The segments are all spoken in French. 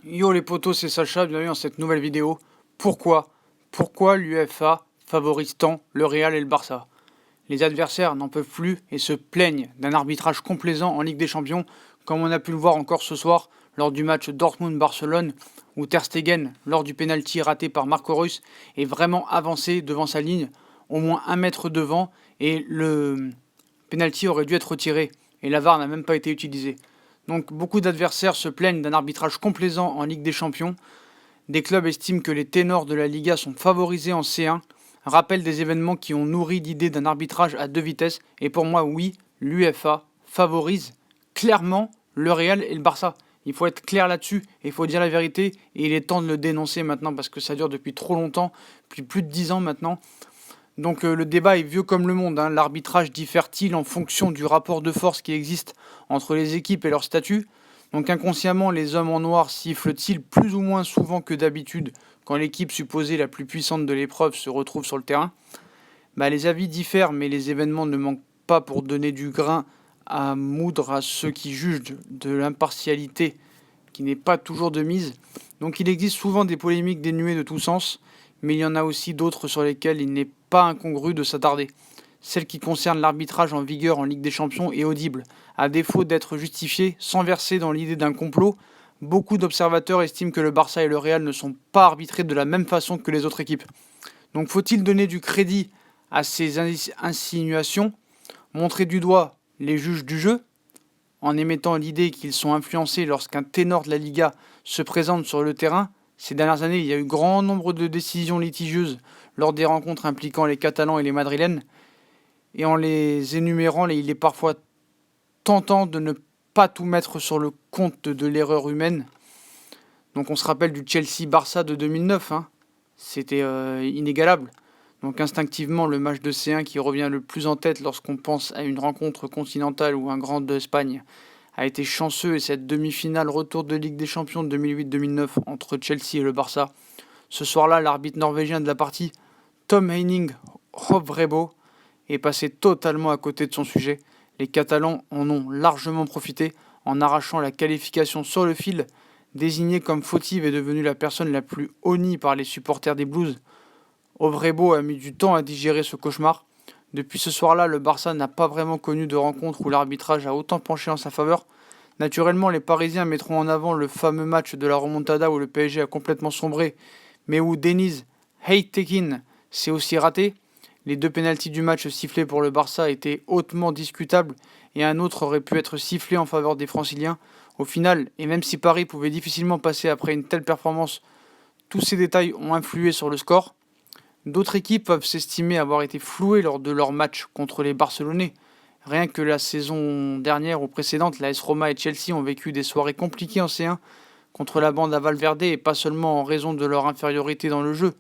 Yo les potos, c'est Sacha, bienvenue dans cette nouvelle vidéo. Pourquoi l'UEFA favorise tant le Real et le Barça? Les adversaires n'en peuvent plus et se plaignent d'un arbitrage complaisant en Ligue des Champions, comme on a pu le voir encore ce soir lors du match Dortmund-Barcelone, où Ter Stegen, lors du pénalty raté par Marco Reus, est vraiment avancé devant sa ligne, au moins 1 mètre devant, et le pénalty aurait dû être retiré, et la VAR n'a même pas été utilisée. Donc beaucoup d'adversaires se plaignent d'un arbitrage complaisant en Ligue des Champions. Des clubs estiment que les ténors de la Liga sont favorisés en C1, rappellent des événements qui ont nourri l'idée d'un arbitrage à 2 vitesses. Et pour moi, oui, l'UEFA favorise clairement le Real et le Barça. Il faut être clair là-dessus et il faut dire la vérité. Et il est temps de le dénoncer maintenant parce que ça dure depuis trop longtemps, depuis plus de 10 ans maintenant. Donc le débat est vieux comme le monde, hein. L'arbitrage diffère-t-il en fonction du rapport de force qui existe entre les équipes et leur statut? Donc inconsciemment, les hommes en noir sifflent-ils plus ou moins souvent que d'habitude quand l'équipe supposée la plus puissante de l'épreuve se retrouve sur le terrain? Les avis diffèrent, mais les événements ne manquent pas pour donner du grain à moudre à ceux qui jugent de l'impartialité qui n'est pas toujours de mise. Donc il existe souvent des polémiques dénuées de tout sens, mais il y en a aussi d'autres sur lesquelles il n'est pas incongru de s'attarder. Celle qui concerne l'arbitrage en vigueur en Ligue des Champions est audible. À défaut d'être justifiée, sans verser dans l'idée d'un complot, beaucoup d'observateurs estiment que le Barça et le Real ne sont pas arbitrés de la même façon que les autres équipes. Donc faut-il donner du crédit à ces insinuations, montrer du doigt les juges du jeu, en émettant l'idée qu'ils sont influencés lorsqu'un ténor de la Liga se présente sur le terrain? Ces dernières années, il y a eu grand nombre de décisions litigieuses lors des rencontres impliquant les Catalans et les Madrilènes, et en les énumérant, il est parfois tentant de ne pas tout mettre sur le compte de l'erreur humaine. Donc on se rappelle du Chelsea-Barça de 2009, hein. C'était inégalable. Donc instinctivement, le match de C1 qui revient le plus en tête lorsqu'on pense à une rencontre continentale ou un grand d'Espagne a été chanceux, et cette demi-finale retour de Ligue des Champions de 2008-2009 entre Chelsea et le Barça. Ce soir-là, l'arbitre norvégien de la partie, Tom Heining Hovrebo, est passé totalement à côté de son sujet. Les Catalans en ont largement profité en arrachant la qualification sur le fil. Désigné comme fautive est devenue la personne la plus honnie par les supporters des Blues. Hovrebo a mis du temps à digérer ce cauchemar. Depuis ce soir-là, le Barça n'a pas vraiment connu de rencontre où l'arbitrage a autant penché en sa faveur. Naturellement, les Parisiens mettront en avant le fameux match de la remontada où le PSG a complètement sombré, mais où Deniz Haytekin s'est aussi raté. Les 2 pénaltys du match sifflés pour le Barça étaient hautement discutables et un autre aurait pu être sifflé en faveur des Franciliens. Au final, et même si Paris pouvait difficilement passer après une telle performance, tous ces détails ont influé sur le score. D'autres équipes peuvent s'estimer avoir été flouées lors de leur match contre les Barcelonais. Rien que la saison dernière ou précédente, l'AS Roma et Chelsea ont vécu des soirées compliquées en C1 contre la bande à Valverde, et pas seulement en raison de leur infériorité dans le jeu.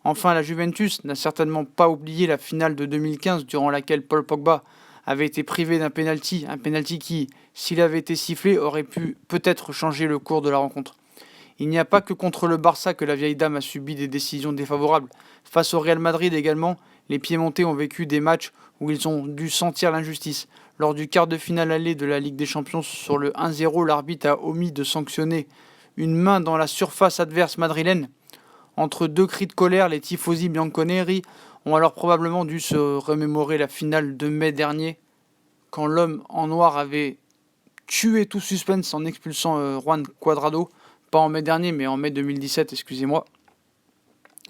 Enfin, la Juventus n'a certainement pas oublié la finale de 2015 durant laquelle Paul Pogba avait été privé d'un penalty, un penalty qui, s'il avait été sifflé, aurait pu peut-être changer le cours de la rencontre. Il n'y a pas que contre le Barça que la vieille dame a subi des décisions défavorables. Face au Real Madrid également, les Piémontais ont vécu des matchs où ils ont dû sentir l'injustice. Lors du quart de finale aller de la Ligue des Champions, sur le 1-0, l'arbitre a omis de sanctionner une main dans la surface adverse madrilène. Entre 2 cris de colère, les tifosi bianconeri ont alors probablement dû se remémorer la finale de mai dernier, quand l'homme en noir avait tué tout suspense en expulsant Juan Cuadrado, pas en mai dernier mais en mai 2017, excusez-moi.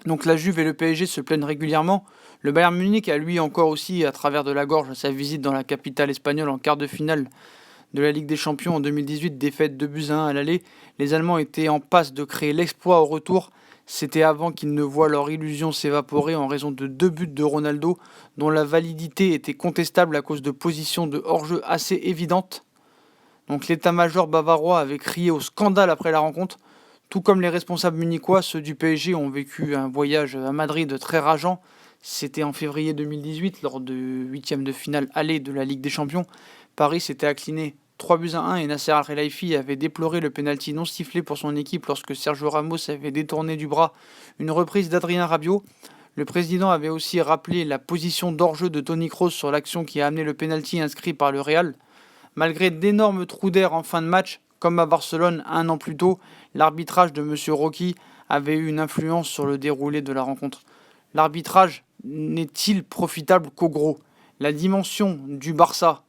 Donc la Juve et le PSG se plaignent régulièrement. Le Bayern Munich a lui encore aussi, à travers de la gorge, sa visite dans la capitale espagnole en quart de finale de la Ligue des Champions en 2018, défaite 2-1 à l'aller. Les Allemands étaient en passe de créer l'exploit au retour. C'était avant qu'ils ne voient leur illusion s'évaporer en raison de 2 buts de Ronaldo, dont la validité était contestable à cause de positions de hors-jeu assez évidentes. Donc l'état-major bavarois avait crié au scandale après la rencontre. Tout comme les responsables munichois, ceux du PSG ont vécu un voyage à Madrid très rageant. C'était en février 2018, lors du 8e de finale aller de la Ligue des Champions. Paris s'était incliné 3-1 et Nasser Al-Khelaifi avait déploré le pénalty non sifflé pour son équipe lorsque Sergio Ramos avait détourné du bras une reprise d'Adrien Rabiot. Le président avait aussi rappelé la position d'hors-jeu de Toni Kroos sur l'action qui a amené le pénalty inscrit par le Real. Malgré d'énormes trous d'air en fin de match, Comme à Barcelone un an plus tôt, l'arbitrage de Monsieur Rocky avait eu une influence sur le déroulé de la rencontre. L'arbitrage n'est-il profitable qu'au gros? La dimension du Barça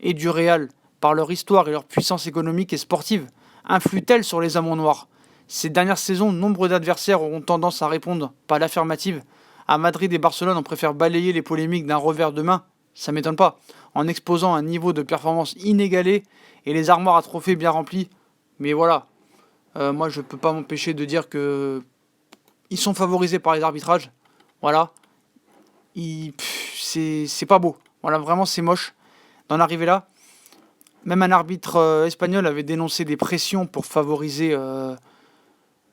et du Real, par leur histoire et leur puissance économique et sportive, influe-t-elle sur les amants noirs? Ces dernières saisons, nombre d'adversaires auront tendance à répondre par l'affirmative. À Madrid et Barcelone, on préfère balayer les polémiques d'un revers de main, ça m'étonne pas, en exposant un niveau de performance inégalé et les armoires à trophées bien remplies. Mais voilà, moi je peux pas m'empêcher de dire que ils sont favorisés par les arbitrages. Voilà, c'est pas beau. Voilà, vraiment c'est moche d'en arriver là. Même un arbitre espagnol avait dénoncé des pressions pour favoriser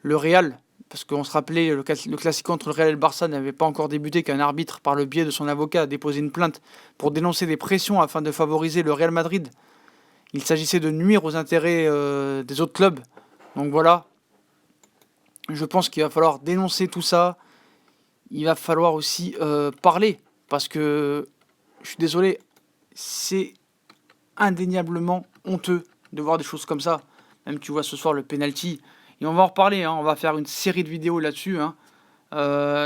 le Real. Parce qu'on se rappelait, le classique entre le Real et le Barça n'avait pas encore débuté qu'un arbitre, par le biais de son avocat, a déposé une plainte pour dénoncer des pressions afin de favoriser le Real Madrid. Il s'agissait de nuire aux intérêts des autres clubs. Donc voilà, je pense qu'il va falloir dénoncer tout ça. Il va falloir aussi parler. Parce que, je suis désolé, c'est indéniablement honteux de voir des choses comme ça. Même tu vois ce soir le penalty. Et on va en reparler, hein, on va faire une série de vidéos là-dessus. Hein.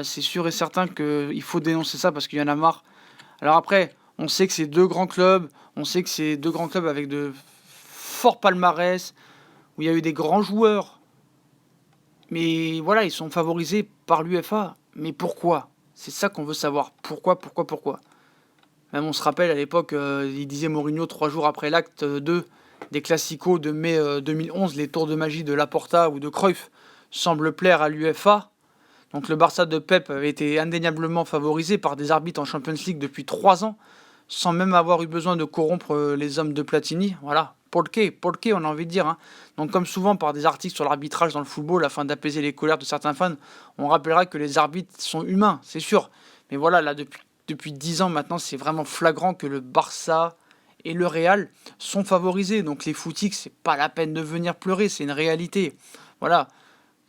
C'est sûr et certain qu'il faut dénoncer ça parce qu'il y en a marre. Alors après, on sait que c'est deux grands clubs. On sait que c'est deux grands clubs avec de forts palmarès, où il y a eu des grands joueurs. Mais voilà, ils sont favorisés par l'UEFA. Mais pourquoi? C'est ça qu'on veut savoir. Pourquoi? Même on se rappelle à l'époque, il disait Mourinho 3 jours après l'acte 2 des Classicos de mai 2011, les tours de magie de Laporta ou de Cruyff semblent plaire à l'UEFA. Donc le Barça de Pep avait été indéniablement favorisé par des arbitres en Champions League depuis 3 ans, sans même avoir eu besoin de corrompre les hommes de Platini. Voilà, Porqué, on a envie de dire. Hein. Donc comme souvent par des articles sur l'arbitrage dans le football, afin d'apaiser les colères de certains fans, on rappellera que les arbitres sont humains, c'est sûr. Mais voilà, là depuis 10 ans maintenant, c'est vraiment flagrant que le Barça et le Real sont favorisés. Donc les footix, c'est pas la peine de venir pleurer, c'est une réalité. Voilà.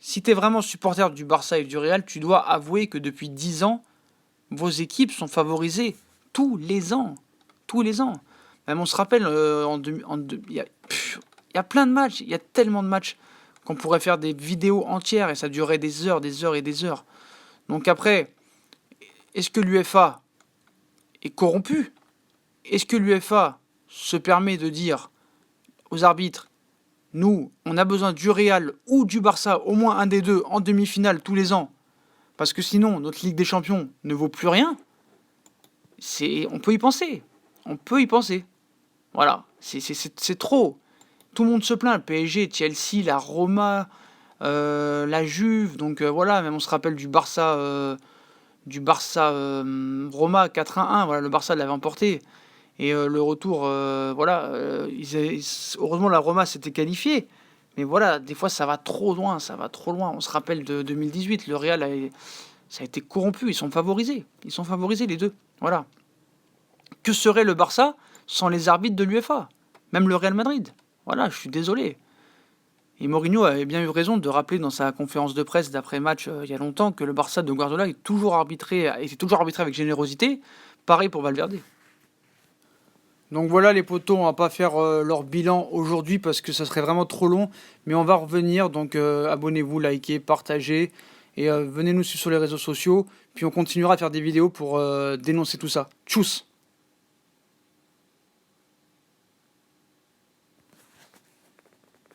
Si tu es vraiment supporter du Barça et du Real, tu dois avouer que depuis 10 ans, vos équipes sont favorisées tous les ans. Tous les ans. Même on se rappelle, il y a plein de matchs, il y a tellement de matchs qu'on pourrait faire des vidéos entières et ça durerait des heures et des heures. Donc après, est-ce que l'UEFA est corrompue? Est-ce que l'UEFA se permet de dire aux arbitres, nous, on a besoin du Real ou du Barça, au moins un des deux, en demi-finale tous les ans, parce que sinon, notre Ligue des Champions ne vaut plus rien? On peut y penser. On peut y penser. Voilà, c'est trop. Tout le monde se plaint, le PSG, Chelsea, la Roma, la Juve, donc voilà, même on se rappelle du Barça Roma 4-1, voilà, le Barça l'avait emporté. Et le retour, voilà, heureusement la Roma s'était qualifiée. Mais voilà, des fois ça va trop loin. On se rappelle de 2018, le Real ça a été corrompu, ils sont favorisés les deux. Voilà. Que serait le Barça sans les arbitres de l'UEFA? Même le Real Madrid. Voilà, je suis désolé. Et Mourinho avait bien eu raison de rappeler dans sa conférence de presse d'après-match il y a longtemps que le Barça de Guardiola était toujours arbitré avec générosité. Pareil pour Valverde. Donc voilà les potos, on va pas faire leur bilan aujourd'hui parce que ça serait vraiment trop long. Mais on va revenir, donc abonnez-vous, likez, partagez. Et venez nous suivre sur les réseaux sociaux. Puis on continuera à faire des vidéos pour dénoncer tout ça. Tchuss!